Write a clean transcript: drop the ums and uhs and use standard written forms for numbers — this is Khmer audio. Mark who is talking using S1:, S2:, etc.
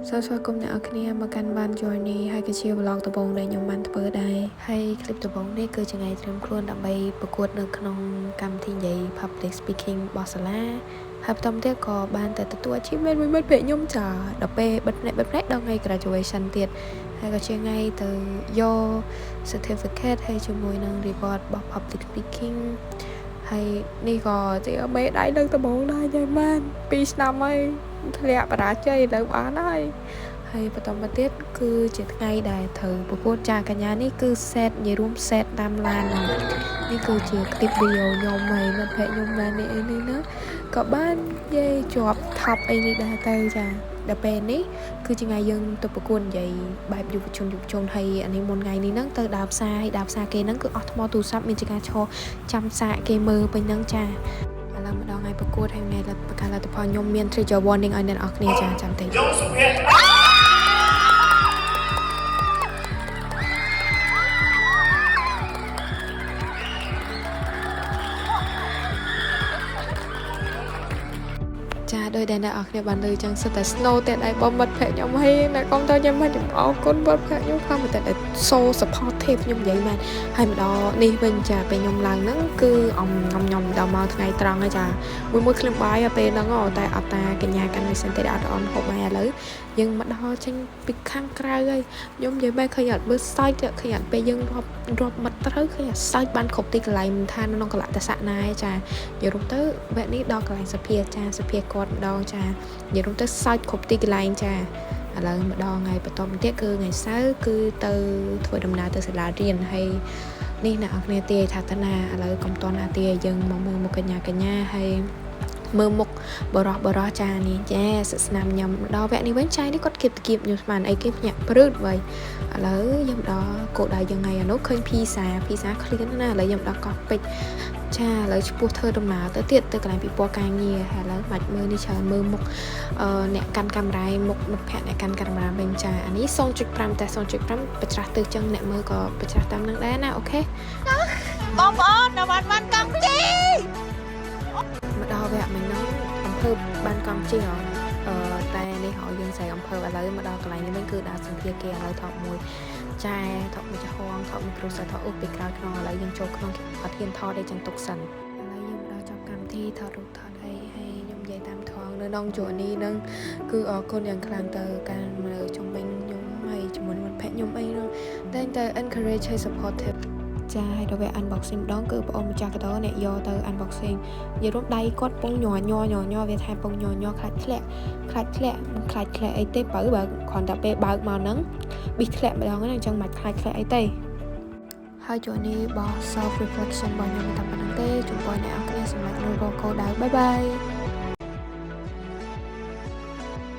S1: Sao sao cùngអ្នកគ្នាមកកាន់បាន journey ហើយក៏ជា vlog ដំបូងដែលខ្ញុំបានធ្វើដែរហើយ clip ដំបូងនេះគឺជាថ្ងៃត្រៀមខ្លួនដើម្បីប្រកួតនៅក្នុងកម្មវិធីនិយាយ public speaking របស់សាលាហើយបន្តទៀតក៏បានទៅទទួល achievement មួយមិត្តភក្តិខ្ញុំចាដល់ពេលបិទភ្នែកដល់ថ្ងៃ graduation ទៀតហើយក៏ជាថ្ងៃទៅយក certificate ហើយជាមួយនឹង reward របស់ public speaking ហើយនេះក៏ជាមេដៃលើកដំបូងដែរយាយម៉ាន2ឆ្នាំហើយធ្លាក់បរាជ័យលើបានហើយបន្តមកទៀតគឺជាថ្ងៃដែលត្រូវប្រកួតចាកញ្ញានេះគឺ set និយាយរួម set តាមឡាននេះគឺជា clip video ខ្ញុំហើយមិត្តភក្តិខ្ញុំបាននេះណាក៏បាននិយាយជាប់ top អីនេះដែរទៅចាដល់ពេលនេះគឺជាថ្ងៃយើងទៅប្រកួតនិយាយបែបយុវជនហើយអានេះមុនថ្ងៃនេះហ្នឹងទៅដើរផ្សារគេហ្នឹងគឺអស់ថ្មទូរស័ព្ទមានជាការឈរចាំសាកគេមើលពេញហ្នឹងចាឥឡូវម្ដងថ្ងៃប្រកួតហើយថ្ងៃប្រកាសលទ្ធផលខ្ញុំមាន trigger warning ឲ្យអ្នកនរគ្នាចាចាំតិចចាដោយដែលអ្នកនរគ្នាបានលើចឹងសិតតែ snow តែដៃបំមិត្តភក្តិខ្ញុំហើយអ្នកកងតើខ្ញុំមកអរគុណមិត្តភក្តិខ្ញុំខ្លាំងមែនតែ so supportive ខ្ញុំនិយាយមែនហើយម្ដងនេះវិញចាពេលខ្ញុំឡើងហ្នឹងគឺខ្ញុំដល់មកថ្ងៃត្រង់ហើយចាមួយខ្ញុំបាយពេលហ្នឹងតែអត់តាកញ្ញាកាន់វិសិនទេអត់អន់ហូបហើយឥឡូវយើងមកដល់ចេញពីខាងក្រៅហើយខ្ញុំនិយាយមែនឃើញអត់បើសាច់ឃើញអត់ពេលយើងរាប់មិត្តត្រូវឃើញអត់សាច់បានគ្រប់ទីកន្លែងមិនថានៅក្នុងកលៈទេសៈណាឯចានិយាយរួមទៅវគ្គនេះដល់កន្លែងសភាចាសភាគាត់ម្ដងចានិយាយរួមទៅសាច់គ្រប់ទីកន្លែងចាឥឡូវម្ដងថ្ងៃបន្តទៀតគឺថ្ងៃសៅរ៍គឺទៅធ្វើដំណើរទៅសាលារៀនហើយនេះអ្នកនរគ្នាទាយថាតាណាឥឡូវកុំតន់អាទាយយើងមកមើលមុខកញ្ញាហើយមើលមុខបរោះចានេះចាសិស្នាមញ៉ាំដល់វគ្គនេះវិញចាយនេះគាត់គៀបខ្ញុំស្មានអីគេភ្ញាក់ព្រឺតវិញឥឡូវខ្ញុំដល់គោលដៅយ៉ាងថ្ងៃអានោះឃើញភីសាឃ្លៀនណាឥឡូវខ្ញុំដល់កោះពេជ្រចាឥឡូវឈ្មោះធ្វើដំណើរទៅទៀតទៅកន្លែងពិព័រណ៍ការងារហើយឥឡូវបាច់មើលនេះច្រើនមើលមុខអ្នកកាន់កាមេរ៉ាមុខមិត្តភក្តិអ្នកកាន់កាមេរ៉ាវិញចាអានេះ 0.5 តែ 0.5 បច្រាស់ទៅចឹងអ្នកមើលក៏បច្រាស់តាមនឹងដែរណាអូខេ
S2: បងប្អូនដល់បានកង់ជី
S1: មកដល់វគ្គមិញហ្នឹងអំភើបបានកង់ជីតែនេះឲ្យយើងស្រីអំភើបឥឡូវមកដល់កន្លែងនេះវិញគឺដាក់សម្ភារគេឥឡូវថតមួយចាថតមួយចំហងថតមីក្រូសថតពីក្រោយខ្នងឥឡូវយើងចូលក្នុងអត់ហ៊ានថតទេចឹងទុកសិនឥឡូវយើងដល់ចាប់កម្មវិធីថតរូបថតអីហើយខ្ញុំនិយាយតាមថងនៅក្នុងជួរនេះហ្នឹងគឺអរគុណយ៉ាងខ្លាំងទៅការមើលជំនាញខ្ញុំហើយជាមួយមិត្តភក្តិខ្ញុំអីនោះតែ encourage ឲ្យ supportiveចាហើយដល់វា unboxing ម្ដងគឺបងអូនម្ចាស់កដោអ្នកយកទៅ unboxing និយាយរួមដៃគាត់ពងញ័រវាថាពងញ័រខ្លាច់ធ្លាក់អីទេបើគ្រាន់តែពេលបើកមកហ្នឹងប៊ីធ្លាក់ម្ដងហ្នឹងអញ្ចឹងមិនខ្លាច់អីទេហើយជួននេះបោះ self reflection របស់ខ្ញុំតែប៉ុណ្្នឹងទេជូនបងអ្នកនរគ្នាសម្រាប់នៅរកគោលដៅបាយ